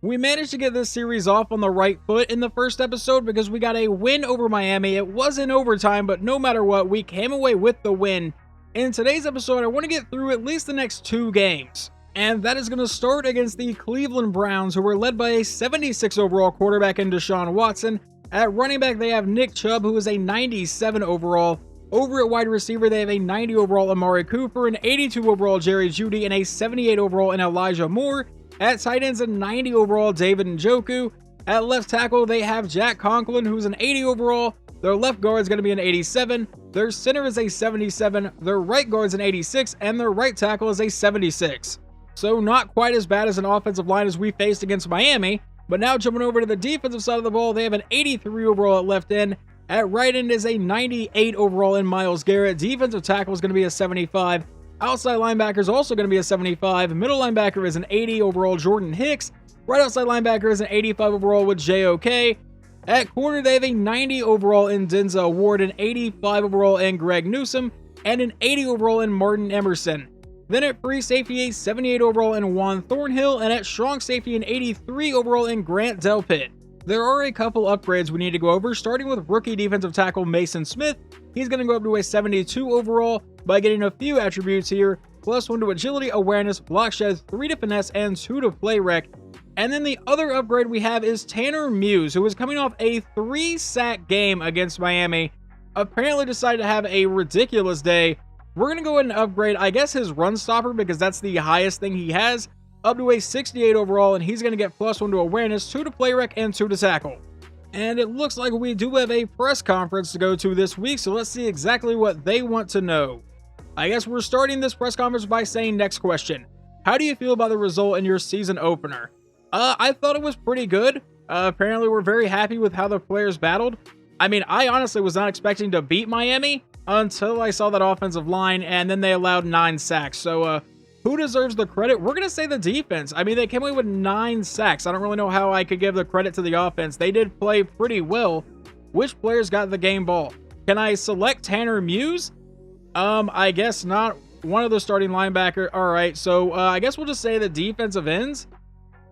We managed to get this series off on the right foot in the first episode because we got a win over Miami. It was in overtime, but no matter what, we came away with the win. In today's episode, I want to get through at least the next 2 games. And that is going to start against the Cleveland Browns, who were led by a 76 overall quarterback in Deshaun Watson. At running back, they have Nick Chubb, who is a 97 overall. Over at wide receiver, they have a 90 overall Amari Cooper, an 82 overall Jerry Jeudy, and a 78 overall in Elijah Moore. At tight ends, a 90 overall David Njoku. At left tackle, they have Jack Conklin, who's an 80 overall. Their left guard is going to be an 87. Their center is a 77. Their right guard is an 86. And their right tackle is a 76. So not quite as bad as an offensive line as we faced against Miami. But now jumping over to the defensive side of the ball, they have an 83 overall at left end. At right end is a 98 overall in Myles Garrett. Defensive tackle is going to be a 75. Outside linebacker is also going to be a 75. Middle linebacker is an 80 overall Jordan Hicks. Right outside linebacker is an 85 overall with JOK. At corner, they have a 90 overall in Denzel Ward, an 85 overall in Greg Newsome, and an 80 overall in Martin Emerson. Then at free safety, a 78 overall in Juan Thornhill, and at strong safety, an 83 overall in Grant Delpit. There are a couple upgrades we need to go over, starting with rookie defensive tackle Mason Smith. He's going to go up to a 72 overall by getting a few attributes here, +1 to agility, awareness, block shed, 3 to finesse, and 2 to play rec. And then the other upgrade we have is Tanner Muse, who is coming off a 3-sack game against Miami. Apparently decided to have a ridiculous day. We're going to go ahead and upgrade, I guess, his run stopper, because that's the highest thing he has, up to a 68 overall, and he's going to get +1 to awareness, 2 to play rec, and 2 to tackle. And it looks like we do have a press conference to go to this week, so let's see exactly what they want to know. I guess we're starting this press conference by saying, next question. How do you feel about the result in your season opener? I thought it was pretty good. Apparently we're very happy with how the players battled. I mean, I honestly was not expecting to beat Miami until I saw that offensive line, and then they allowed 9 sacks. So, who deserves the credit? We're going to say the defense. I mean, they came away with 9 sacks. I don't really know how I could give the credit to the offense. They did play pretty well. Which players got the game ball? Can I select Tanner Muse? I guess not. One of the starting linebacker. All right, so I guess we'll just say the defensive ends.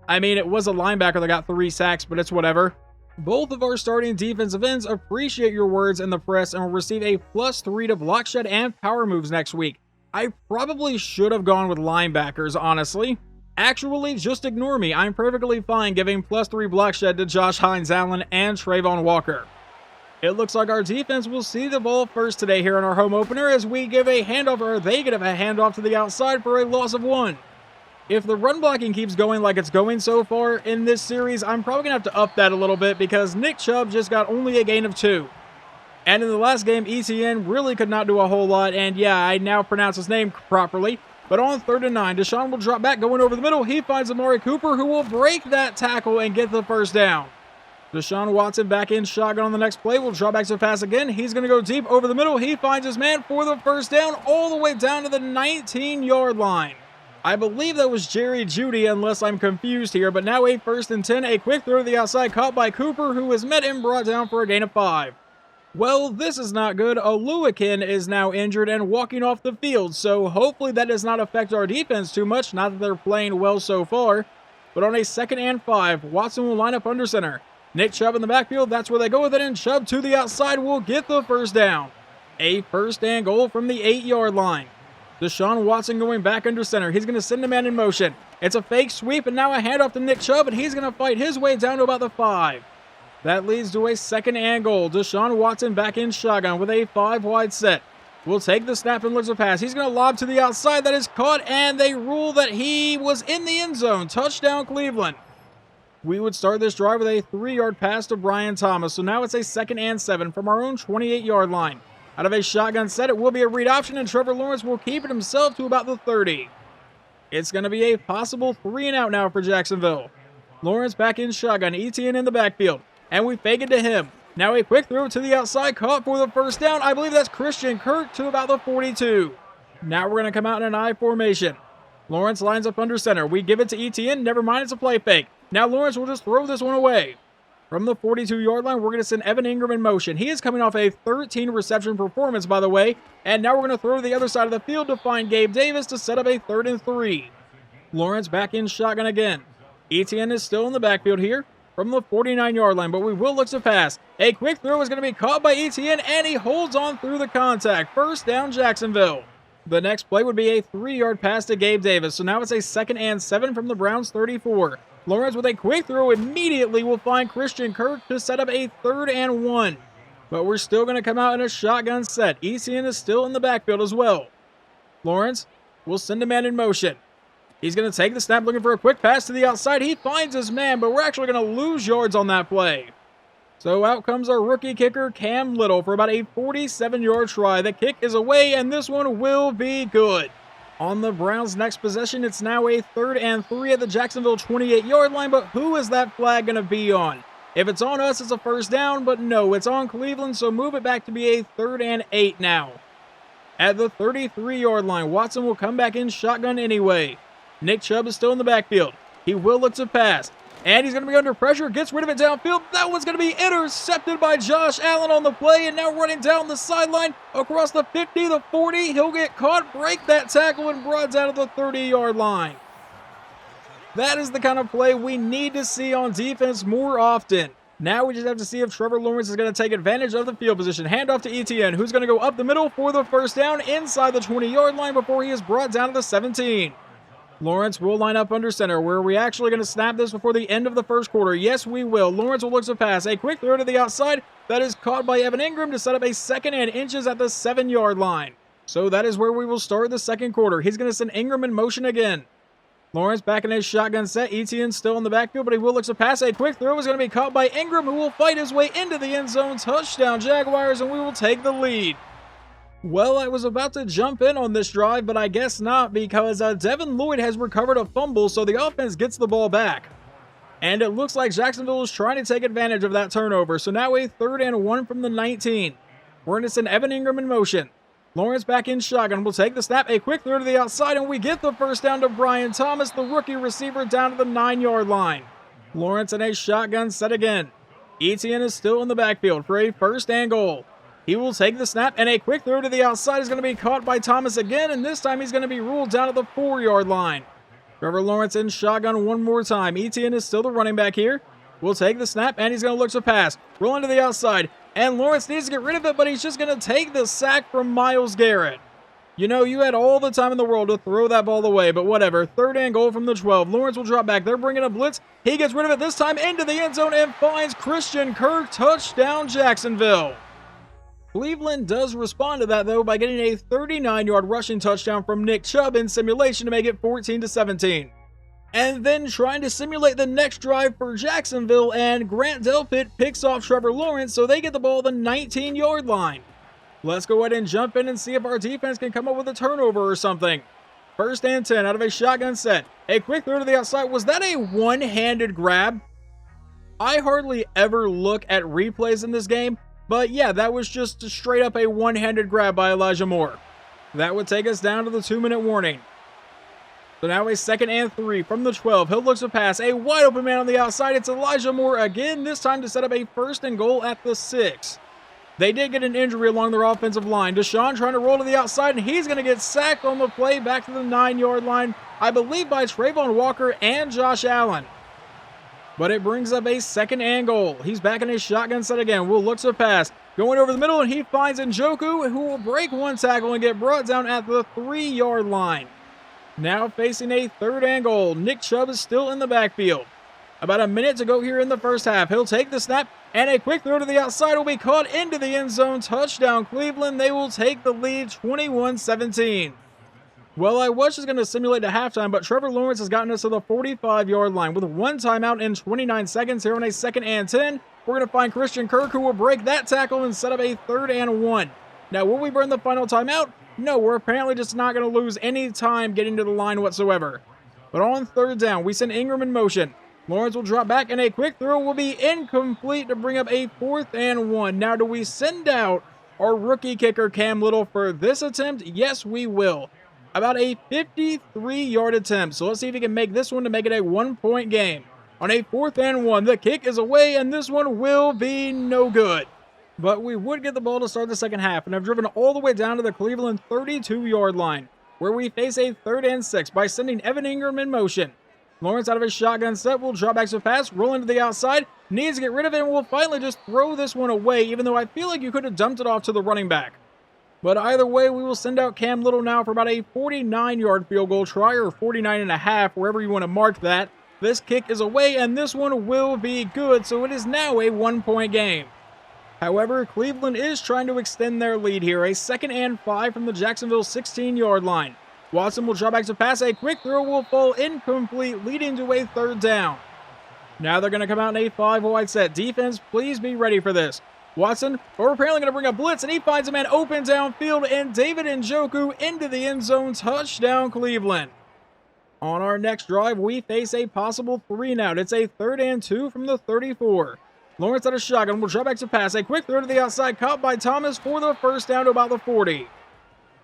I mean, it was a linebacker that got 3 sacks, but it's whatever. Both of our starting defensive ends appreciate your words in the press and will receive a +3 to block shed and power moves next week. I probably should have gone with linebackers, honestly. Actually, just ignore me. I'm perfectly fine giving +3 block shed to Josh Hines-Allen and Trayvon Walker. It looks like our defense will see the ball first today here in our home opener as we give a handoff, or they give a handoff to the outside for a loss of 1. If the run blocking keeps going like it's going so far in this series, I'm probably going to have to up that a little bit because Nick Chubb just got only a gain of 2. And in the last game, ETN really could not do a whole lot, and yeah, I now pronounce his name properly. But on 3rd and 9, Deshaun will drop back, going over the middle. He finds Amari Cooper, who will break that tackle and get the first down. Deshaun Watson back in shotgun on the next play. Will drop back to pass again. He's going to go deep over the middle. He finds his man for the first down all the way down to the 19-yard line. I believe that was Jerry Jeudy, unless I'm confused here, but now a 1st and 10, a quick throw to the outside, caught by Cooper, who was met and brought down for a gain of 5. Well, this is not good. Oluwakin is now injured and walking off the field, so hopefully that does not affect our defense too much, not that they're playing well so far. But on a 2nd and 5, Watson will line up under center. Nick Chubb in the backfield, that's where they go with it, and Chubb to the outside will get the first down. A 1st and goal from the 8-yard line. Deshaun Watson going back under center. He's going to send a man in motion. It's a fake sweep, and now a handoff to Nick Chubb, and he's going to fight his way down to about the 5. That leads to a 2nd and goal. Deshaun Watson back in shotgun with a 5-wide set. Will take the snap and looks a pass. He's going to lob to the outside. That is caught, and they rule that he was in the end zone. Touchdown, Cleveland. We would start this drive with a 3-yard pass to Brian Thomas. So now it's a 2nd and 7 from our own 28-yard line. Out of a shotgun set, it will be a read option, and Trevor Lawrence will keep it himself to about the 30. It's going to be a possible 3-and-out now for Jacksonville. Lawrence back in shotgun, ETN in the backfield, and we fake it to him. Now a quick throw to the outside, caught for the first down. I believe that's Christian Kirk to about the 42. Now we're going to come out in an I formation. Lawrence lines up under center. We give it to ETN. Never mind, it's a play fake. Now Lawrence will just throw this one away. From the 42-yard line, we're going to send Evan Ingram in motion. He is coming off a 13-reception performance, by the way. And now we're going to throw to the other side of the field to find Gabe Davis to set up a 3rd and 3. Lawrence back in shotgun again. Etienne is still in the backfield here from the 49-yard line, but we will look to pass. A quick throw is going to be caught by Etienne, and he holds on through the contact. First down, Jacksonville. The next play would be a 3-yard pass to Gabe Davis, so now it's a 2nd and 7 from the Browns' 34. Lawrence with a quick throw immediately will find Christian Kirk to set up a 3rd and 1. But we're still going to come out in a shotgun set. Etienne is still in the backfield as well. Lawrence will send a man in motion. He's going to take the snap, looking for a quick pass to the outside. He finds his man, but we're actually going to lose yards on that play. So out comes our rookie kicker, Cam Little, for about a 47-yard try. The kick is away, and this one will be good. On the Browns' next possession, it's now a 3rd and 3 at the Jacksonville 28-yard line, but who is that flag going to be on? If it's on us, it's a 1st down, but no, it's on Cleveland, so move it back to be a 3rd and 8 now. At the 33-yard line, Watson will come back in shotgun anyway. Nick Chubb is still in the backfield. He will look to pass. And he's going to be under pressure, gets rid of it downfield. That one's going to be intercepted by Josh Allen on the play, and now running down the sideline across the 50, the 40. He'll get caught, break that tackle, and brought down to the 30-yard line. That is the kind of play we need to see on defense more often. Now we just have to see if Trevor Lawrence is going to take advantage of the field position. Handoff to Etienne, who's going to go up the middle for the 1st down inside the 20-yard line before he is brought down to the 17. Lawrence will line up under center. Were we actually going to snap this before the end of the 1st quarter? Yes, we will. Lawrence will look to pass. A quick throw to the outside. That is caught by Evan Ingram to set up a 2nd and inches at the 7-yard line. So that is where we will start the 2nd quarter. He's going to send Ingram in motion again. Lawrence back in his shotgun set. Etienne still in the backfield, but he will look to pass. A quick throw is going to be caught by Ingram, who will fight his way into the end zone. Touchdown, Jaguars, and we will take the lead. Well, I was about to jump in on this drive, but I guess not, because Devin Lloyd has recovered a fumble, so the offense gets the ball back. And it looks like Jacksonville is trying to take advantage of that turnover, so now a 3rd and 1 from the 19. We're going to send Evan Ingram in motion. Lawrence back in shotgun will take the snap, a quick throw to the outside, and we get the 1st down to Brian Thomas, the rookie receiver, down to the 9-yard line. Lawrence in a shotgun set again. Etienne is still in the backfield for a 1st and goal. He will take the snap, and a quick throw to the outside is going to be caught by Thomas again, and this time he's going to be ruled down at the 4-yard line. Trevor Lawrence in shotgun one more time. Etienne is still the running back here. Will take the snap, and he's going to look to pass. Rolling to the outside, and Lawrence needs to get rid of it, but he's just going to take the sack from Myles Garrett. You know, you had all the time in the world to throw that ball away, but whatever. 3rd and goal from the 12. Lawrence will drop back. They're bringing a blitz. He gets rid of it this time into the end zone and finds Christian Kirk. Touchdown, Jacksonville. Cleveland does respond to that, though, by getting a 39-yard rushing touchdown from Nick Chubb in simulation to make it 14-17. And then trying to simulate the next drive for Jacksonville, and Grant Delpit picks off Trevor Lawrence, so they get the ball at the 19-yard line. Let's go ahead and jump in and see if our defense can come up with a turnover or something. 1st and 10 out of a shotgun set. A quick throw to the outside. Was that a one-handed grab? I hardly ever look at replays in this game, but yeah, that was just straight up a one-handed grab by Elijah Moore. That would take us down to the 2-minute warning. So now a 2nd and 3 from the 12. He'll look to pass. A wide open man on the outside. It's Elijah Moore again, this time to set up a 1st and goal at the 6. They did get an injury along their offensive line. Deshaun trying to roll to the outside, and he's going to get sacked on the play back to the 9-yard line, I believe by Trayvon Walker and Josh Allen. But it brings up a 2nd and goal. He's back in his shotgun set again. Will look to pass. Going over the middle, and he finds Njoku, who will break one tackle and get brought down at the 3-yard line. Now facing a 3rd and goal. Nick Chubb is still in the backfield. About a minute to go here in the 1st half. He'll take the snap, and a quick throw to the outside will be caught into the end zone. Touchdown, Cleveland. They will take the lead 21-17. Well, I was just going to simulate the halftime, but Trevor Lawrence has gotten us to the 45-yard line with one timeout in 29 seconds here on a 2nd and 10. We're going to find Christian Kirk, who will break that tackle and set up a 3rd and 1. Now, will we burn the final timeout? No, we're apparently just not going to lose any time getting to the line whatsoever. But on 3rd down, we send Ingram in motion. Lawrence will drop back, and a quick throw will be incomplete to bring up a 4th and 1. Now, do we send out our rookie kicker, Cam Little, for this attempt? Yes, we will. About a 53-yard attempt. So let's see if he can make this one to make it a 1-point game. On a 4th and 1, the kick is away, and this one will be no good. But we would get the ball to start the 2nd half, and have driven all the way down to the Cleveland 32-yard line, where we face a 3rd and 6 by sending Evan Ingram in motion. Lawrence out of his shotgun set will drop back to pass, rolling to the outside, needs to get rid of it, and will finally just throw this one away, even though I feel like you could have dumped it off to the running back. But either way, we will send out Cam Little now for about a 49-yard field goal try, or 49.5, wherever you want to mark that. This kick is away, and this one will be good, so it is now a 1-point game. However, Cleveland is trying to extend their lead here. A 2nd and 5 from the Jacksonville 16-yard line. Watson will drop back to pass. A quick throw will fall incomplete, leading to a 3rd down. Now they're going to come out in a 5-wide set. Defense, please be ready for this. Watson, we're apparently going to bring a blitz, and he finds a man open downfield, and David Njoku into the end zone. Touchdown, Cleveland. On our next drive, we face a possible 3 and out. It's a 3rd and 2 from the 34. Lawrence out of shotgun will drop back to pass. A quick throw to the outside, caught by Thomas for the 1st down to about the 40.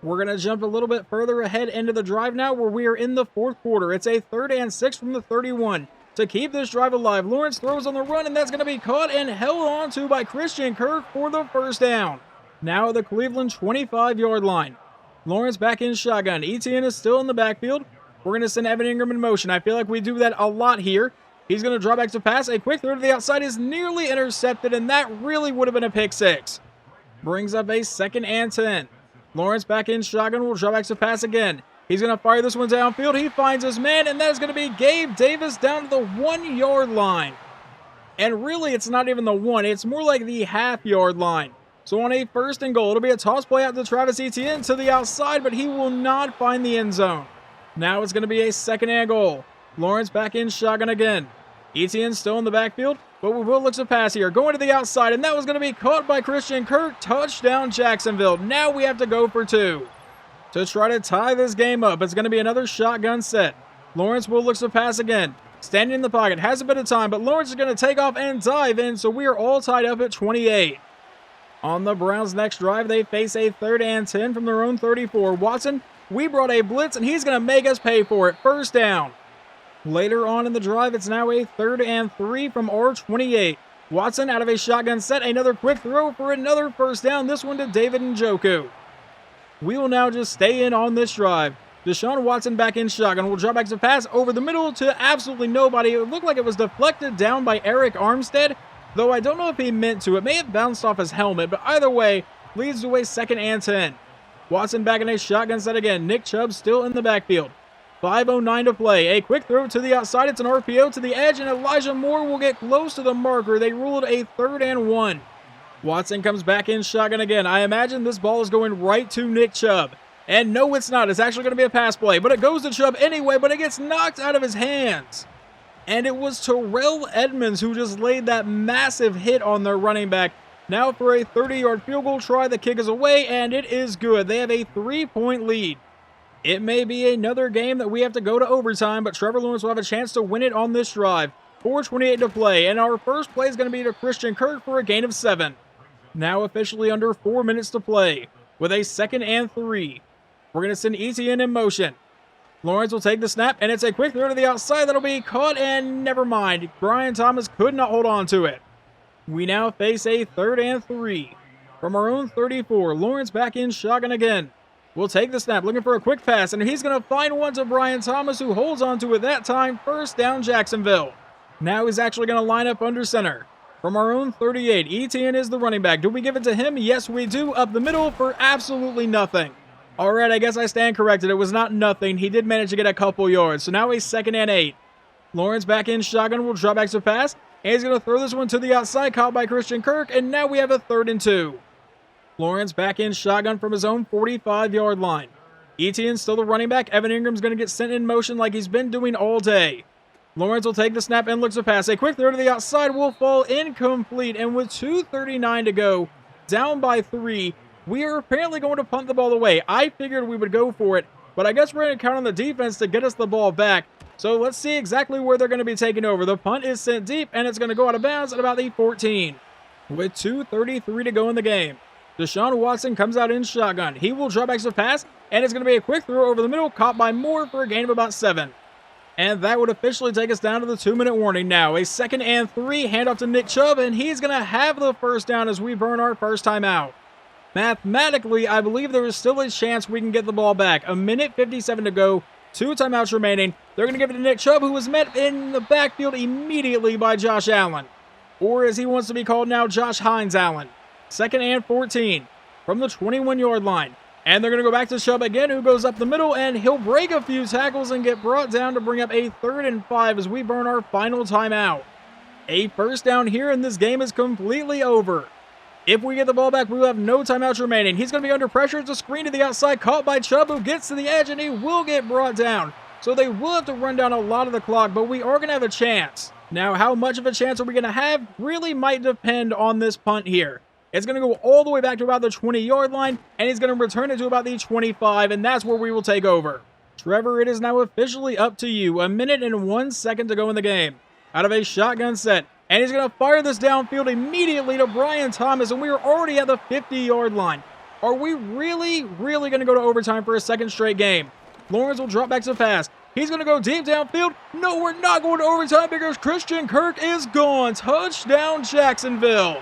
We're going to jump a little bit further ahead into the drive now, where we are in the 4th quarter. It's a 3rd and 6 from the 31. To keep this drive alive, Lawrence throws on the run, and that's going to be caught and held on to by Christian Kirk for the 1st down. Now at the Cleveland 25-yard line. Lawrence back in shotgun. Etienne is still in the backfield. We're going to send Evan Ingram in motion. I feel like we do that a lot here. He's going to drop back to pass. A quick throw to the outside is nearly intercepted, and that really would have been a pick 6. Brings up a 2nd and 10. Lawrence back in shotgun will drop back to pass again. He's going to fire this one downfield. He finds his man, and that is going to be Gabe Davis down to the 1-yard line. And really, it's not even the 1. It's more like the half-yard line. So on a 1st and goal, it'll be a toss play out to Travis Etienne to the outside, but he will not find the end zone. Now it's going to be a 2nd and goal. Lawrence back in shotgun again. Etienne still in the backfield, but we will look to pass here. Going to the outside, and that was going to be caught by Christian Kirk. Touchdown, Jacksonville. Now we have to go for 2. To try to tie this game up, it's going to be another shotgun set. Lawrence will look to pass again. Standing in the pocket, has a bit of time, but Lawrence is going to take off and dive in, so we are all tied up at 28. On the Browns' next drive, they face a 3rd and 10 from their own 34. Watson, we brought a blitz, and he's going to make us pay for it. 1st down. Later on in the drive, it's now a 3rd and 3 from our 28. Watson out of a shotgun set, another quick throw for another 1st down, this one to David Njoku. We will now just stay in on this drive. Deshaun Watson back in shotgun will drop back to pass over the middle to absolutely nobody. It looked like it was deflected down by Eric Armstead, though I don't know if he meant to. It may have bounced off his helmet, but either way, leads to a 2nd and 10. Watson back in a shotgun set again. Nick Chubb still in the backfield. 5:09 to play. A quick throw to the outside. It's an RPO to the edge, and Elijah Moore will get close to the marker. They ruled a 3rd and 1. Watson comes back in shotgun again. I imagine this ball is going right to Nick Chubb. And no, it's not. It's actually going to be a pass play, but it goes to Chubb anyway, but it gets knocked out of his hands. And it was Terrell Edmonds who just laid that massive hit on their running back. Now for a 30-yard field goal try. The kick is away, and it is good. They have a 3-point lead. It may be another game that we have to go to overtime, but Trevor Lawrence will have a chance to win it on this drive. 4:28 to play, and our first play is going to be to Christian Kirk for a gain of 7. Now officially under 4 minutes to play, with a 2nd and 3. We're going to send Etienne in motion. Lawrence will take the snap, and it's a quick throw to the outside that'll be caught, and never mind. Brian Thomas could not hold on to it. We now face a 3rd and 3. From our own 34, Lawrence back in shotgun again. We'll take the snap, looking for a quick pass, and he's going to find one to Brian Thomas, who holds on to it that time. 1st down, Jacksonville. Now he's actually going to line up under center. From our own 38, Etienne is the running back. Do we give it to him? Yes, we do. Up the middle for absolutely nothing. All right, I guess I stand corrected. It was not nothing. He did manage to get a couple yards. So now a 2nd and 8. Lawrence back in shotgun will drop back to pass. And he's going to throw this one to the outside, caught by Christian Kirk. And now we have a 3rd and 2. Lawrence back in shotgun from his own 45-yard line. Etienne still the running back. Evan Ingram's going to get sent in motion like he's been doing all day. Lawrence will take the snap and looks to pass. A quick throw to the outside will fall incomplete. And with 2:39 to go, down by 3, we are apparently going to punt the ball away. I figured we would go for it, but I guess we're going to count on the defense to get us the ball back. So let's see exactly where they're going to be taking over. The punt is sent deep, and it's going to go out of bounds at about the 14. With 2:33 to go in the game, Deshaun Watson comes out in shotgun. He will drop back to pass, and it's going to be a quick throw over the middle, caught by Moore for a gain of about 7. And that would officially take us down to the 2-minute warning now. A 2nd and 3, handoff to Nick Chubb, and he's going to have the 1st down as we burn our first time out. Mathematically, I believe there is still a chance we can get the ball back. 1:57 to go. 2 timeouts remaining. They're going to give it to Nick Chubb, who was met in the backfield immediately by Josh Allen. Or as he wants to be called now, Josh Hines Allen. 2nd and 14 from the 21-yard line. And they're going to go back to Chubb again, who goes up the middle, and he'll break a few tackles and get brought down to bring up a 3rd and 5 as we burn our final timeout. A first down here, and this game is completely over. If we get the ball back, we will have no timeouts remaining. He's going to be under pressure. It's a screen to the outside, caught by Chubb, who gets to the edge, and he will get brought down. So they will have to run down a lot of the clock, but we are going to have a chance. Now, how much of a chance are we going to have really might depend on this punt here. It's going to go all the way back to about the 20-yard line, and he's going to return it to about the 25, and that's where we will take over. Trevor, it is now officially up to you. 1 minute and 1 second to go in the game. Out of a shotgun set, and he's going to fire this downfield immediately to Brian Thomas, and we are already at the 50-yard line. Are we really going to go to overtime for a second straight game? Lawrence will drop back to pass. He's going to go deep downfield. No, we're not going to overtime because Christian Kirk is gone. Touchdown, Jacksonville.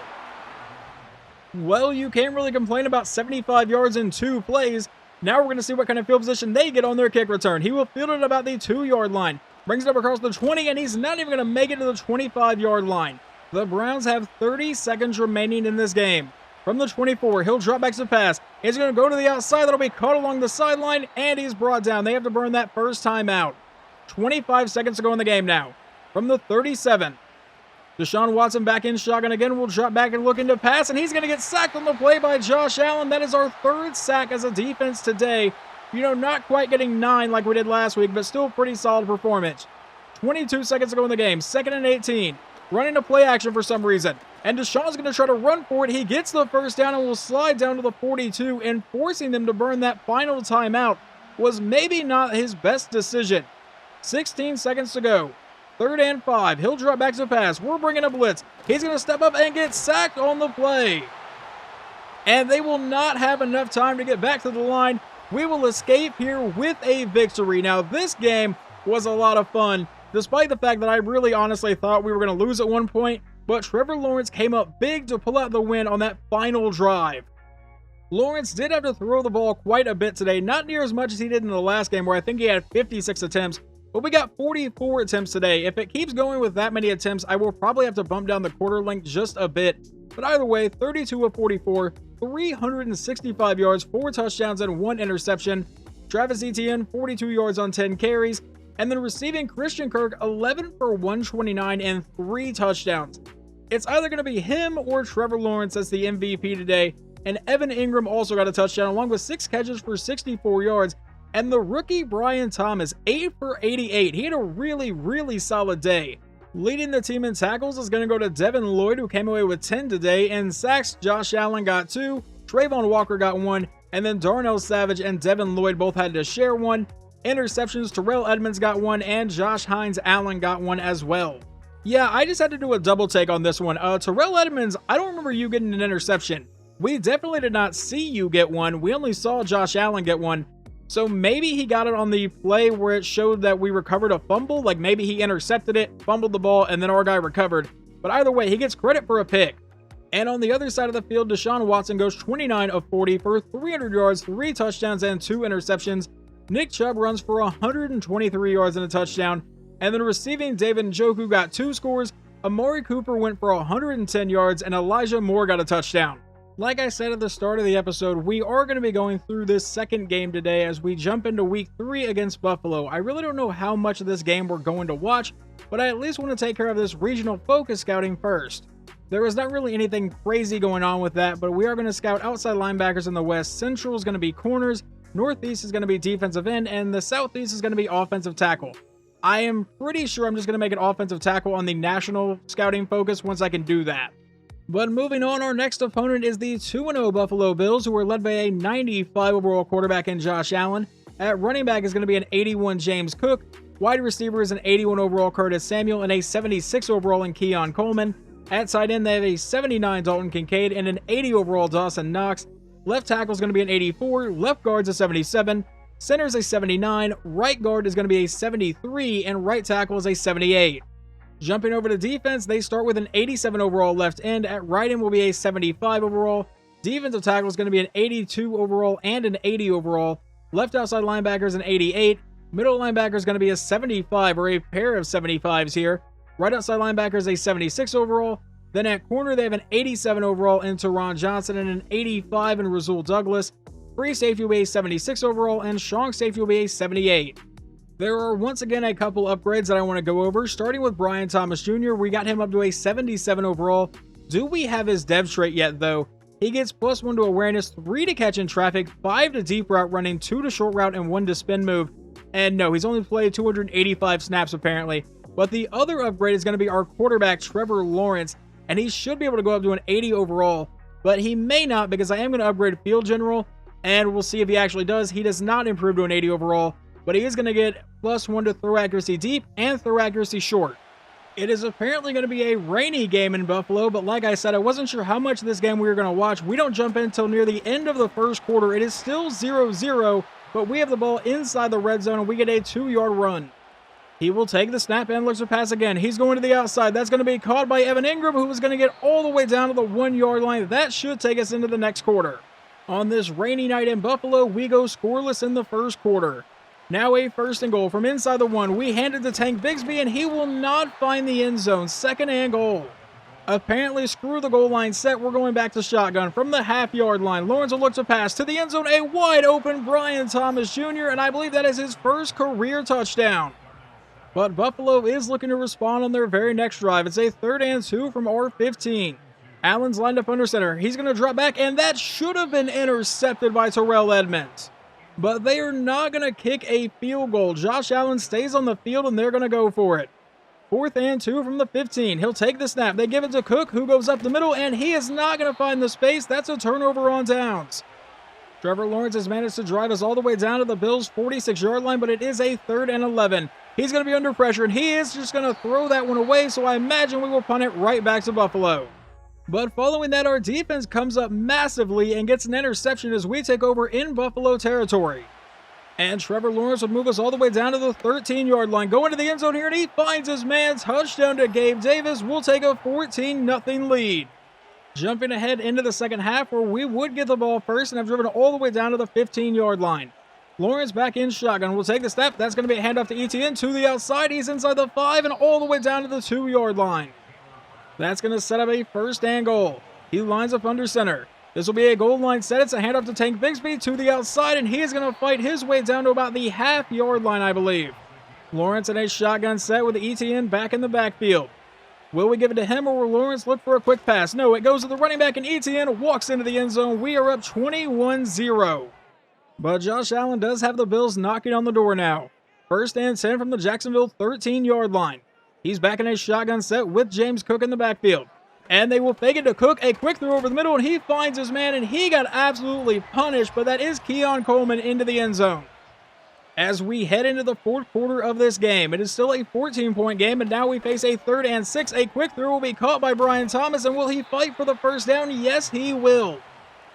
Well, you can't really complain about 75 yards in 2 plays. Now we're going to see what kind of field position they get on their kick return. He will field it about the 2-yard line. Brings it up across the 20, and he's not even going to make it to the 25-yard line. The Browns have 30 seconds remaining in this game. From the 24, he'll drop back to pass. He's going to go to the outside. That'll be caught along the sideline, and he's brought down. They have to burn that first time out. 25 seconds to go in the game now. From the 37, Deshaun Watson back in shotgun again. Will drop back and look into pass, and he's going to get sacked on the play by Josh Allen. That is our 3rd sack as a defense today. You know, not quite getting 9 like we did last week, but still pretty solid performance. 22 seconds to go in the game. 2nd and 18. Running a play action for some reason. And Deshaun's going to try to run for it. He gets the first down and will slide down to the 42, and forcing them to burn that final timeout was maybe not his best decision. 16 seconds to go. 3rd and 5. He'll drop back to pass. We're bringing a blitz. He's going to step up and get sacked on the play. And they will not have enough time to get back to the line. We will escape here with a victory. Now, this game was a lot of fun, despite the fact that I really honestly thought we were going to lose at one point, but Trevor Lawrence came up big to pull out the win on that final drive. Lawrence did have to throw the ball quite a bit today, not near as much as he did in the last game, where I think he had 56 attempts, but we got 44 attempts today. If it keeps going with that many attempts, I will probably have to bump down the quarter length just a bit. But either way, 32 of 44, 365 yards, 4 touchdowns, and 1 interception. Travis Etienne, 42 yards on 10 carries. And then receiving Christian Kirk, 11 for 129 and 3 touchdowns. It's either going to be him or Trevor Lawrence as the MVP today. And Evan Ingram also got a touchdown, along with 6 catches for 64 yards. And the rookie Brian Thomas, 8 for 88. He had a really solid day. Leading the team in tackles is going to go to Devin Lloyd, who came away with 10 today. And sacks, Josh Allen got 2, Trayvon Walker got 1, and then Darnell Savage and Devin Lloyd both had to share 1. Interceptions, Terrell Edmonds got 1, and Josh Hines Allen got 1 as well. Yeah, I just had to do a double take on this one. Terrell Edmonds, I don't remember you getting an interception. We definitely did not see you get 1. We only saw Josh Allen get 1. So maybe he got it on the play where it showed that we recovered a fumble. Like maybe he intercepted it, fumbled the ball, and then our guy recovered. But either way, he gets credit for a pick. And on the other side of the field, Deshaun Watson goes 29 of 40 for 300 yards, 3 touchdowns, and 2 interceptions. Nick Chubb runs for 123 yards and a touchdown. And then receiving, David Njoku got 2 scores. Amari Cooper went for 110 yards, and Elijah Moore got a touchdown. Like I said at the start of the episode, we are going to be going through this second game today as we jump into week 3 against Buffalo. I really don't know how much of this game we're going to watch, but I at least want to take care of this regional focus scouting first. There is not really anything crazy going on with that, but we are going to scout outside linebackers in the West. Central is going to be corners, Northeast is going to be defensive end, and the Southeast is going to be offensive tackle. I am pretty sure I'm just going to make an offensive tackle on the national scouting focus once I can do that. But moving on, our next opponent is the 2-0 Buffalo Bills, who are led by a 95 overall quarterback in Josh Allen. At running back is going to be an 81 James Cook. Wide receiver is an 81 overall Curtis Samuel and a 76 overall in Keon Coleman. At tight end, they have a 79 Dalton Kincaid and an 80 overall Dawson Knox. Left tackle is going to be an 84. Left guard is a 77. Center is a 79. Right guard is going to be a 73. And right tackle is a 78. Jumping over to defense, they start with an 87 overall left end. At right end will be a 75 overall. Defensive tackle is going to be an 82 overall and an 80 overall. Left outside linebacker is an 88. Middle linebacker is going to be a 75 or a pair of 75s here. Right outside linebacker is a 76 overall. Then at corner, they have an 87 overall in Teron Johnson and an 85 in Rasul Douglas. Free safety will be a 76 overall, and strong safety will be a 78. There are once again a couple upgrades that I want to go over, starting with Brian Thomas Jr. We got him up to a 77 overall. Do we have his dev trait yet, though? He gets +1 to awareness, 3 to catch in traffic, 5 to deep route running, 2 to short route, and 1 to spin move. And no, he's only played 285 snaps apparently. But the other upgrade is going to be our quarterback, Trevor Lawrence, and he should be able to go up to an 80 overall. But he may not, because I am going to upgrade Field General, and we'll see if he actually does. He does not improve to an 80 overall, but he is going to get +1 to throw accuracy deep and throw accuracy short. It is apparently going to be a rainy game in Buffalo, but like I said, I wasn't sure how much of this game we were going to watch. We don't jump in until near the end of the first quarter. It is still 0-0, but we have the ball inside the red zone, and we get a 2-yard run. He will take the snap and looks to pass again. He's going to the outside. That's going to be caught by Evan Ingram, who is going to get all the way down to the 1-yard line. That should take us into the next quarter. On this rainy night in Buffalo, we go scoreless in the first quarter. Now a 1st and goal from inside the 1. We hand it to Tank Bigsby, and he will not find the end zone. 2nd and goal. Apparently, screw the goal line set. We're going back to shotgun from the half-yard line. Lawrence will look to pass to the end zone. A wide-open Brian Thomas Jr., and I believe that is his first career touchdown. But Buffalo is looking to respond on their very next drive. It's a 3rd and 2 from our 15. Allen's lined up under center. He's going to drop back, and that should have been intercepted by Terrell Edmonds. But they are not going to kick a field goal. Josh Allen stays on the field, and they're going to go for it. 4th and 2 from the 15. He'll take the snap. They give it to Cook, who goes up the middle, and he is not going to find the space. That's a turnover on downs. Trevor Lawrence has managed to drive us all the way down to the Bills' 46-yard line, but it is a 3rd and 11. He's going to be under pressure, and he is just going to throw that one away, so I imagine we will punt it right back to Buffalo. But following that, our defense comes up massively and gets an interception as we take over in Buffalo territory. And Trevor Lawrence would move us all the way down to the 13-yard line. Going to the end zone here, and he finds his man. Touchdown to Gabe Davis. We'll take a 14-0 lead. Jumping ahead into the second half, where we would get the ball first and have driven all the way down to the 15-yard line. Lawrence back in shotgun. Will take the step. That's going to be a handoff to Etienne to the outside. He's inside the 5 and all the way down to the 2-yard line. That's going to set up a 1st and goal. He lines up under center. This will be a goal line set. It's a handoff to Tank Bigsby to the outside, and he is going to fight his way down to about the half-yard line, I believe. Lawrence in a shotgun set with Etienne back in the backfield. Will we give it to him, or will Lawrence look for a quick pass? No, it goes to the running back, and Etienne walks into the end zone. We are up 21-0. But Josh Allen does have the Bills knocking on the door now. 1st and 10 from the Jacksonville 13-yard line. He's back in a shotgun set with James Cook in the backfield. And they will fake it to Cook, a quick throw over the middle, and he finds his man, and he got absolutely punished, but that is Keon Coleman into the end zone. As we head into the 4th quarter of this game, it is still a 14-point game, and now we face a 3rd and 6. A quick throw will be caught by Brian Thomas, and will he fight for the 1st down? Yes, he will.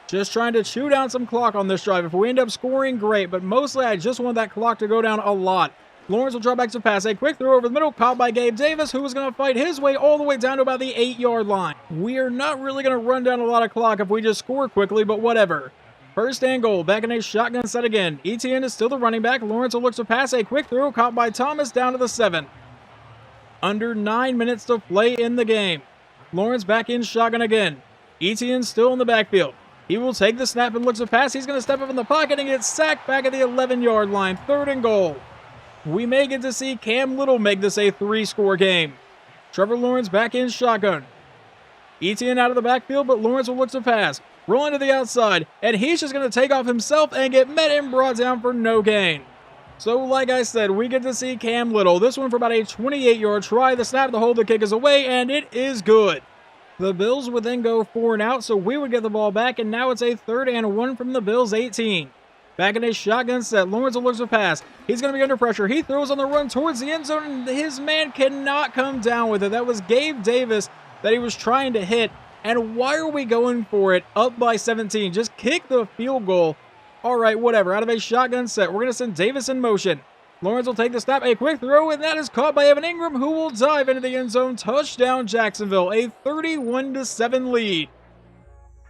Just trying to chew down some clock on this drive. If we end up scoring, great, but mostly I just want that clock to go down a lot. Lawrence will drop back to pass. A quick throw over the middle, caught by Gabe Davis, who is going to fight his way all the way down to about the 8-yard line. We are not really going to run down a lot of clock if we just score quickly, but whatever. 1st and goal, back in a shotgun set again. Etienne is still the running back. Lawrence will look to pass. A quick throw, caught by Thomas down to the 7. Under 9 minutes to play in the game. Lawrence back in shotgun again. Etienne still in the backfield. He will take the snap and looks to pass. He's going to step up in the pocket and get sacked back at the 11-yard line. 3rd and goal. We may get to see Cam Little make this a 3-score game. Trevor Lawrence back in shotgun. Etienne out of the backfield, but Lawrence will look to pass. Rolling to the outside, and he's just going to take off himself and get met and brought down for no gain. So like I said, we get to see Cam Little. This one for about a 28-yard try. The snap to hold the kick is away, and it is good. The Bills would then go 4 and out, so we would get the ball back, and now it's a 3rd and 1 from the Bills' 18. Back in a shotgun set, Lawrence will look to pass. He's going to be under pressure. He throws on the run towards the end zone, and his man cannot come down with it. That was Gabe Davis that he was trying to hit. And why are we going for it up by 17? Just kick the field goal. All right, whatever. Out of a shotgun set, we're going to send Davis in motion. Lawrence will take the snap, a quick throw, and that is caught by Evan Ingram, who will dive into the end zone. Touchdown, Jacksonville, a 31-7 lead.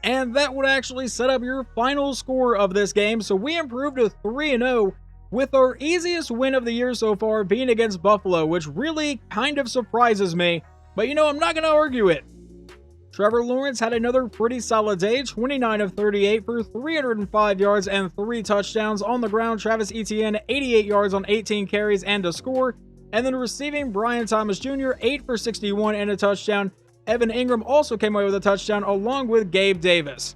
And that would actually set up your final score of this game. So we improved to 3-0, with our easiest win of the year so far being against Buffalo, which really kind of surprises me, but I'm not going to argue it. Trevor Lawrence had another pretty solid day, 29 of 38 for 305 yards and 3 touchdowns. On the ground, Travis Etienne, 88 yards on 18 carries and a score. And then receiving, Brian Thomas Jr., 8 for 61 and a touchdown. Evan Ingram also came away with a touchdown, along with Gabe Davis.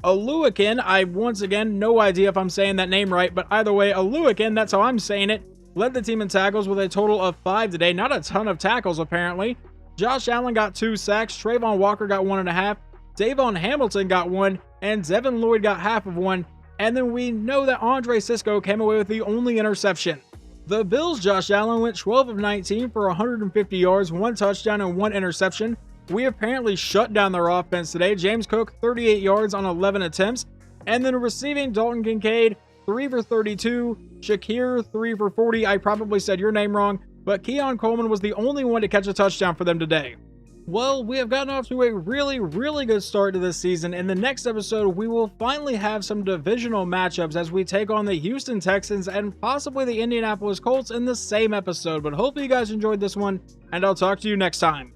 Oluwakin, I once again, no idea if I'm saying that name right, but either way, Oluwakin, that's how I'm saying it, led the team in tackles with a total of 5 today. Not a ton of tackles, apparently. Josh Allen got 2 sacks, Trayvon Walker got 1.5, Davon Hamilton got 1, and Devin Lloyd got half of 1, and then we know that Andre Sisco came away with the only interception. The Bills' Josh Allen went 12 of 19 for 150 yards, 1 touchdown, and 1 interception. We apparently shut down their offense today. James Cook, 38 yards on 11 attempts, and then receiving, Dalton Kincaid, 3 for 32, Shakir, 3 for 40, I probably said your name wrong, but Keon Coleman was the only one to catch a touchdown for them today. Well, we have gotten off to a really good start to this season. In the next episode, we will finally have some divisional matchups as we take on the Houston Texans and possibly the Indianapolis Colts in the same episode. But hopefully you guys enjoyed this one, and I'll talk to you next time.